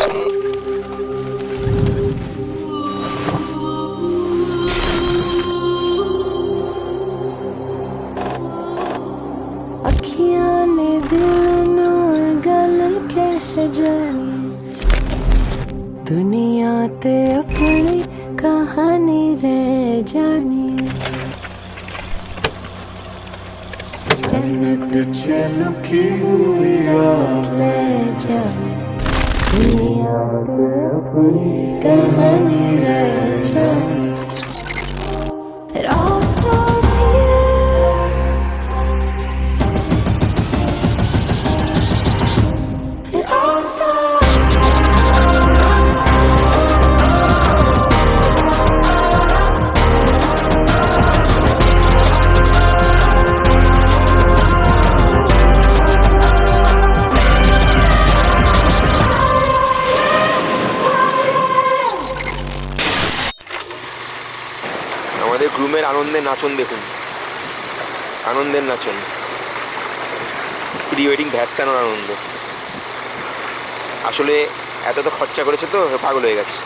अखियां ने दिल नो गल कह जानी, दुनिया ते अपनी कहानी रह जानी। जन्नत पीछे लुकी हुई रात ले जानी, दुनिया ते अपनी कहानी रह जानी। It all starts here. It all starts আমাদের গ্রুমের আনন্দের নাচন দেখুন, আনন্দের নাচন, প্রি ওয়েডিং ভ্যাস্তানোর আনন্দ। আসলে এত তো খরচা করেছে তো পাগল হয়ে গেছে।